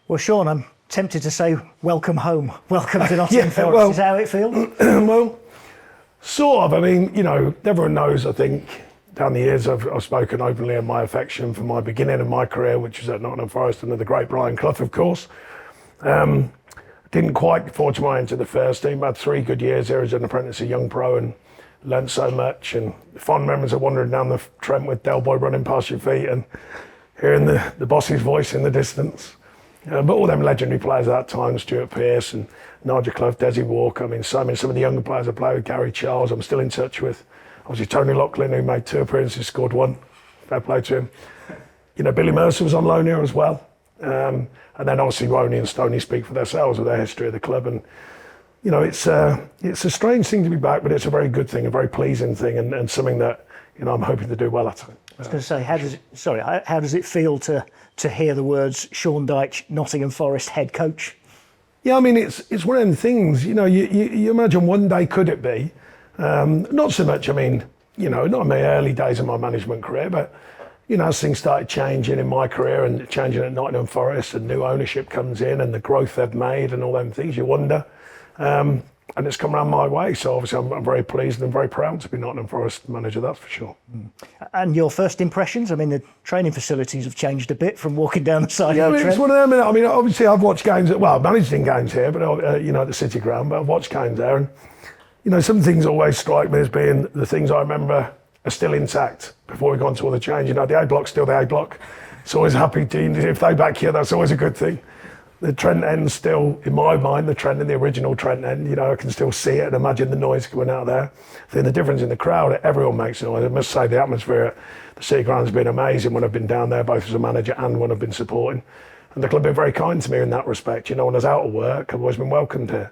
Well, Sean, I'm tempted to say welcome home. Welcome to Nottingham Forest. Well, Is that how it feels? well, sort of. I mean, everyone knows, I think, down the years I've spoken openly of my affection for my beginning of my career, which was at Nottingham Forest under the great Brian Clough, of course. Didn't quite forge my way into the first team. Had 3 good years there as an apprentice, a young pro, and learnt so much. And fond memories of wandering down the Trent with Del Boy running past your feet and hearing the boss's voice in the distance. But all them legendary players at that time, Stuart, Pearce and Nigel Clough, Desi Walker. I mean, some of the younger players I played with, Gary Charles, I'm still in touch with. Obviously, Tony Loughlin, who made 2 appearances, scored 1. Fair play to him. Billy Mercer was on loan here as well. And then obviously Ronnie and Stoney speak for themselves with their history of the club. And, it's a strange thing to be back, but it's a very good thing, a very pleasing thing, and something that, I'm hoping to do well at. I was going to say, how does it feel to hear the words Sean Dyche, Nottingham Forest head coach? Yeah, I mean, it's one of them things, you imagine one day could it be, not so much, not in my early days of my management career, but, as things started changing in my career and changing at Nottingham Forest and new ownership comes in and the growth they've made and all them things, you wonder. And it's come around my way, so obviously I'm very pleased and very proud to be Nottingham Forest manager, that's for sure. And your first impressions? I mean, the training facilities have changed a bit from walking down the side of the Trent. It's one of them. I mean, obviously I've watched games, I've managed in games here, but at the City Ground, but I've watched games there, and some things always strike me as being the things I remember are still intact before we go on to all the change. The A block's still the A block. It's always a happy team. If they back here, that's always a good thing. The Trent End's still, in my mind, the original Trent End. I can still see it and imagine the noise coming out there. I think the difference in the crowd, everyone makes noise. I must say the atmosphere at the City Ground has been amazing when I've been down there, both as a manager and when I've been supporting. And the club have been very kind to me in that respect. When I was out of work, I've always been welcomed here.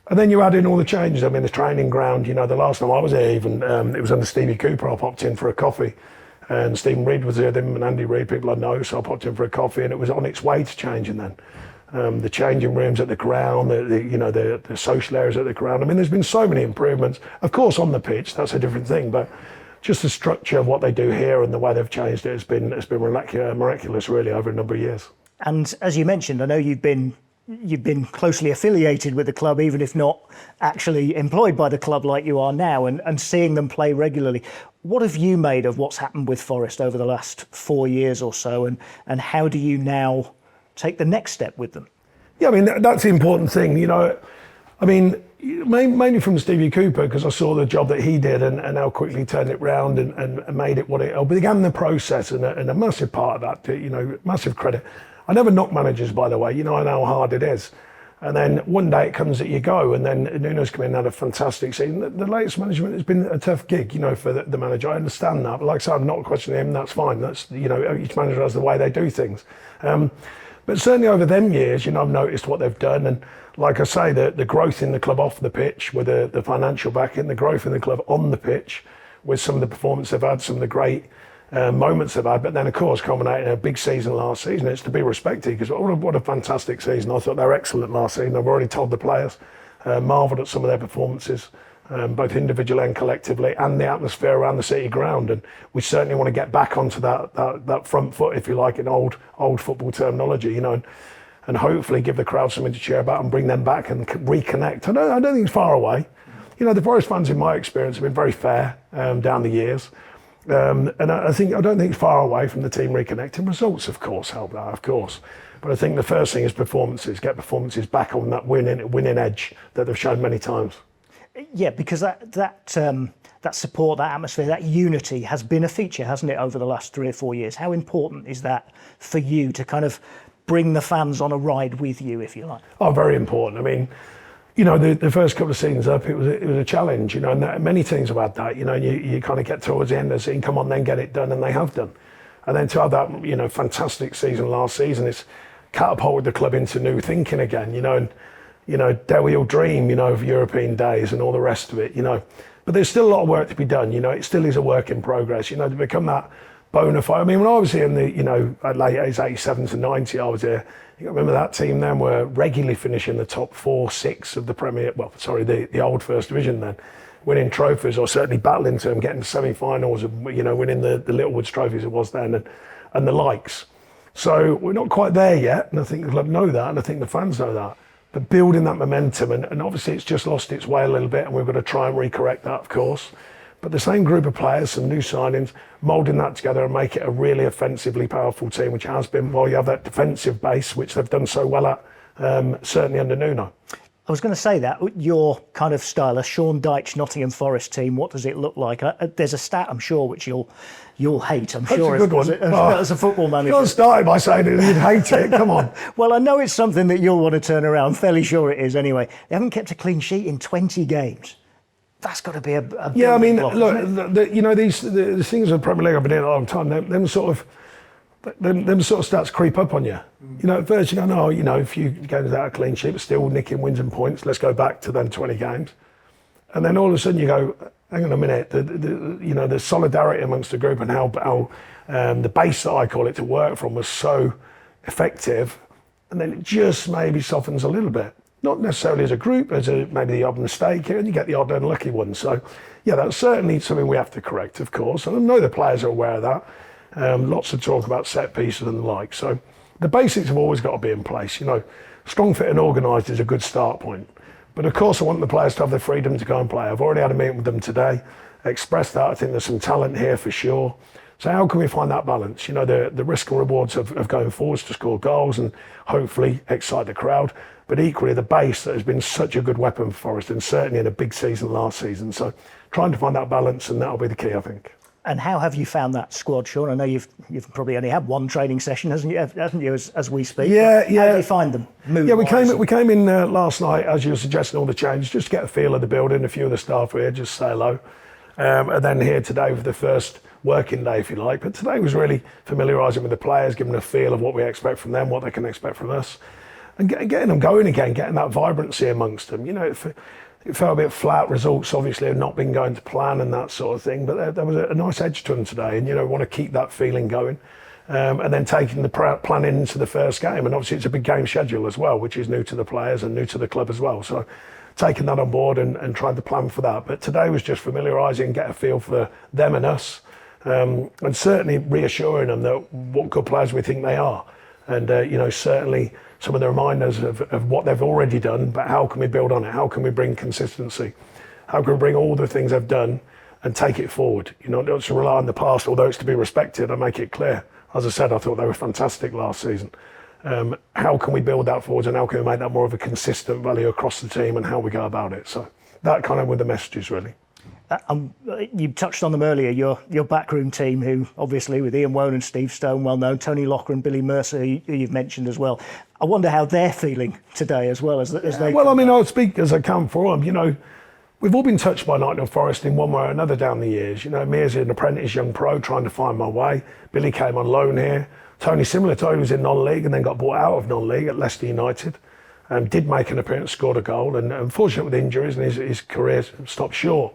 And then you add in all the changes. I mean, the training ground, the last time I was here even, it was under Stevie Cooper. I popped in for a coffee. And Stephen Reid was there, him and Andy Reid, people I know, so I popped in for a coffee and it was on its way to changing then. The changing rooms at the ground, the social areas at the ground. I mean, there's been so many improvements. Of course, on the pitch, that's a different thing, but just the structure of what they do here and the way they've changed it has been miraculous, really, over a number of years. And as you mentioned, I know you've been closely affiliated with the club, even if not actually employed by the club like you are now, and seeing them play regularly. What have you made of what's happened with Forest over the last 4 years or so, and how do you now take the next step with them? Yeah, I mean, that's the important thing, I mean, mainly from Stevie Cooper, because I saw the job that he did and how quickly he turned it round and made it what it began the process, and a massive part of that, massive credit. I never knock managers, by the way, I know how hard it is. And then one day it comes that you go, and then Nuno's come in and had a fantastic season. The latest management has been a tough gig, for the manager. I understand that, but like I said, I'm not questioning him, that's fine. That's, each manager has the way they do things. But certainly over them years, I've noticed what they've done. And like I say, the growth in the club off the pitch with the financial backing, the growth in the club on the pitch with some of the performance they've had, some of the great moments they've had. But then, of course, culminating in a big season last season, it's to be respected because what a fantastic season. I thought they were excellent last season. I've already told the players, marvelled at some of their performances, both individually and collectively, and the atmosphere around the City Ground. And we certainly want to get back onto that front foot, if you like, in old football terminology, and hopefully give the crowd something to cheer about and bring them back and reconnect. I don't think it's far away. The Forest fans, in my experience, have been very fair down the years. And I don't think it's far away from the team reconnecting. Results, of course, help that, of course. But I think the first thing is performances. Get performances back on that winning edge that they've shown many times. Yeah, because that support, that atmosphere, that unity has been a feature, hasn't it, over the last 3 or 4 years? How important is that for you to kind of bring the fans on a ride with you, if you like? Oh, very important. I mean, the first couple of seasons up, it was a challenge, and many teams have had that, you kind of get towards the end and saying, come on, then get it done, and they have done. And then to have that, fantastic season last season, it's catapulted the club into new thinking again, and dare we all dream, of European days and all the rest of it, But there's still a lot of work to be done, it still is a work in progress, to become that bona fide. I mean, when I was here in the, at late age, 87 to 90, I was here. I remember that team then were regularly finishing the top 4, 6 of the the old First Division then, winning trophies or certainly battling to them, getting to semi-finals and, winning the Littlewoods trophies it was then and the likes. So we're not quite there yet, and I think the club know that, and I think the fans know that. But building that momentum, and obviously it's just lost its way a little bit, and we've got to try and recorrect that, of course. But the same group of players, some new signings, moulding that together and make it a really offensively powerful team, which has been, while you have that defensive base, which they've done so well at, certainly under Nuno. I was going to say that, your kind of style, a Sean Dyche Nottingham Forest team, what does it look like? There's a stat, I'm sure, which you'll hate, I'm sure, That's a good one. as a football manager. Don't start by saying that you'd hate it, come on. Well, I know it's something that you'll want to turn around, I'm fairly sure it is anyway. They haven't kept a clean sheet in 20 games. That's got to be a Yeah, I mean, block, look, the things in the Premier League I've been in a long time, them sort of stats creep up on you. You know, at first you go, no, you know, a few games without a clean sheet, but still nicking wins and points. Let's go back to then 20 games. And then all of a sudden you go, hang on a minute, the solidarity amongst the group and how the base that I call it to work from was so effective. And then it just maybe softens a little bit. Not necessarily as a group, maybe the odd mistake here, and you get the odd unlucky one. So, yeah, that's certainly something we have to correct, of course. And I know the players are aware of that. Lots of talk about set pieces and the like. So the basics have always got to be in place. You know, strong, fit and organised is a good start point. But of course I want the players to have the freedom to go and play. I've already had a meeting with them today, expressed that. I think there's some talent here for sure. So how can we find that balance? You know, the risk and rewards of going forwards to score goals and hopefully excite the crowd. But equally the base that has been such a good weapon for Forest, and certainly in a big season last season. So trying to find that balance, and that'll be the key, I think. And how have you found that squad, Sean? I know you've probably only had one training session, haven't you, as we speak? Yeah. How do you find them? Yeah, we came in last night, as you were suggesting, all the changes, just to get a feel of the building. A few of the staff were here, just say hello. And then here today for the first working day, if you like. But today was really familiarising with the players, giving them a feel of what we expect from them, what they can expect from us. And getting them going again, getting that vibrancy amongst them. You know, it felt a bit flat. Results obviously have not been going to plan and that sort of thing, but there was a nice edge to them today, and you know, want to keep that feeling going, and then taking the planning into the first game. And obviously it's a big game schedule as well, which is new to the players and new to the club as well. So taking that on board and trying to plan for that. But today was just familiarising, get a feel for them and us, and certainly reassuring them that what good players we think they are. And you know, certainly some of the reminders of what they've already done, but how can we build on it? How can we bring consistency? How can we bring all the things they've done and take it forward? You know, not to rely on the past, although it's to be respected. I make it clear. As I said, I thought they were fantastic last season. How can we build that forward, and how can we make that more of a consistent value across the team, and how we go about it? So that kind of were the messages, really. You touched on them earlier, your backroom team, who obviously with Ian Woan and Steve Stone, well known, Tony Locker and Billy Mercer, who you've mentioned as well. I wonder how they're feeling today as well as they. Well, I mean, I'll speak as I can for them. You know, we've all been touched by Nottingham Forest in one way or another down the years. You know, me as an apprentice young pro trying to find my way. Billy came on loan here. Tony, similar. Tony was in non-league and then got bought out of non-league at Leicester United. Did make an appearance, scored a goal, and unfortunately with injuries and his career stopped short.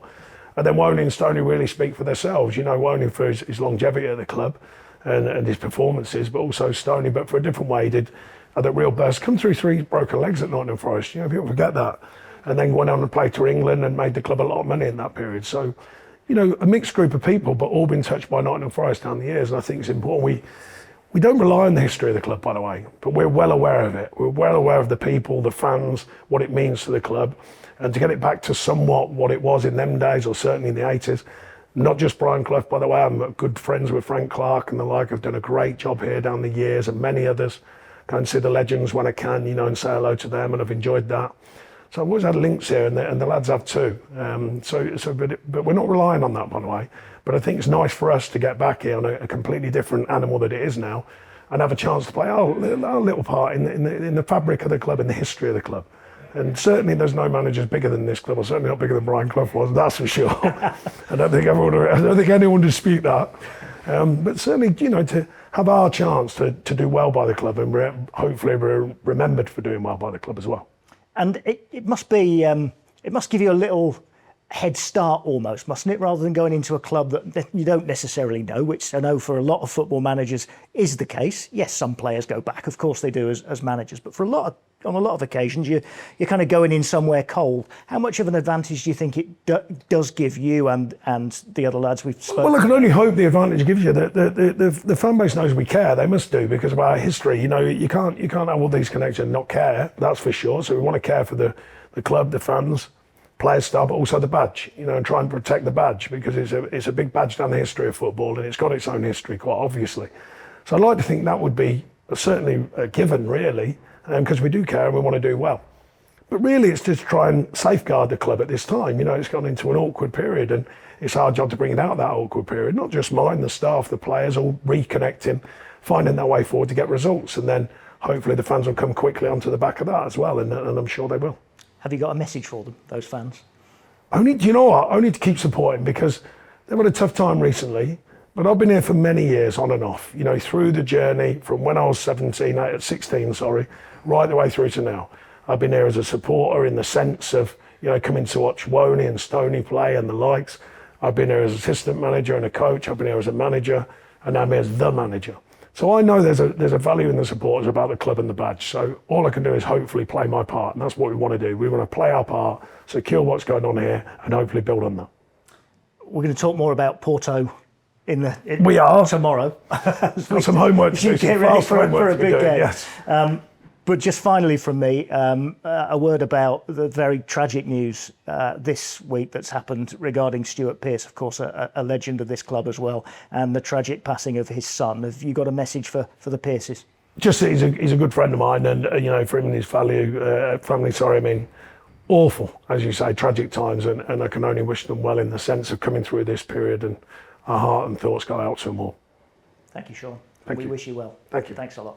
And then Woney and Stoney really speak for themselves. You know, Woney for his longevity at the club and his performances, but also Stoney, but for a different way, he had that real burst. Come through 3 broken legs at Nottingham Forest. You know, people forget that. And then went on and played to England and made the club a lot of money in that period. So, you know, a mixed group of people, but all been touched by Nottingham Forest down the years. And I think it's important. We don't rely on the history of the club, by the way, but we're well aware of it. We're well aware of the people, the fans, what it means to the club. And to get it back to somewhat what it was in them days, or certainly in the 80s, not just Brian Clough, by the way, I'm good friends with Frank Clark and the like. I've done a great job here down the years, and many others. Go and see the legends when I can, you know, and say hello to them, and I've enjoyed that. So I've always had links here, and the lads have too. But we're not relying on that, by the way. But I think it's nice for us to get back here on a completely different animal that it is now, and have a chance to play our little part in the fabric of the club, in the history of the club. And certainly there's no managers bigger than this club, or certainly not bigger than Brian Clough was, that's for sure. I don't think anyone would dispute that. But certainly, you know, to have our chance to do well by the club, and hopefully we're remembered for doing well by the club as well. And it must be, it must give you a little head start almost, mustn't it, rather than going into a club that you don't necessarily know, which I know for a lot of football managers is the case. Yes, some players go back, of course they do as managers, but on a lot of occasions you're kind of going in somewhere cold. How much of an advantage do you think it does give you and the other lads we've spoken? Well, I can only hope the advantage gives you. The fan base knows we care. They must do, because of our history. You know, you can't have all these connections and not care. That's for sure. So we want to care for the club, the fans, players, staff, but also the badge. You know, and try and protect the badge, because it's a big badge down the history of football, and it's got its own history, quite obviously. So I'd like to think that would be certainly a given, really, because we do care and we want to do well. But really, it's just to try and safeguard the club at this time. You know, it's gone into an awkward period, and it's our job to bring it out of that awkward period. Not just mine, the staff, the players, all reconnecting, finding their way forward to get results, and then hopefully the fans will come quickly onto the back of that as well, and I'm sure they will. Have you got a message for them, those fans? Do you know what? Only to keep supporting, because they've had a tough time recently. But I've been here for many years, on and off. You know, through the journey from when I was 16, right the way through to now. I've been here as a supporter in the sense of, you know, coming to watch Woney and Stoney play and the likes. I've been here as assistant manager and a coach. I've been here as a manager, and now I'm here as the manager. So I know there's a value in the supporters about the club and the badge. So all I can do is hopefully play my part, and that's what we want to do. We want to play our part, secure what's going on here, and hopefully build on that. We're going to talk more about Porto we are tomorrow. Got some homework to do. You get ready for a big game. Yes. But just finally from me, a word about the very tragic news this week that's happened regarding Stuart Pearce, of course, a legend of this club as well, and the tragic passing of his son. Have you got a message for the Pearces? Just that he's a good friend of mine, and you know, for him and his family, awful, as you say, tragic times, and I can only wish them well in the sense of coming through this period, and our heart and thoughts go out to them all. Thank you, Sean. Thank you. We wish you well. Thank you. Thanks a lot.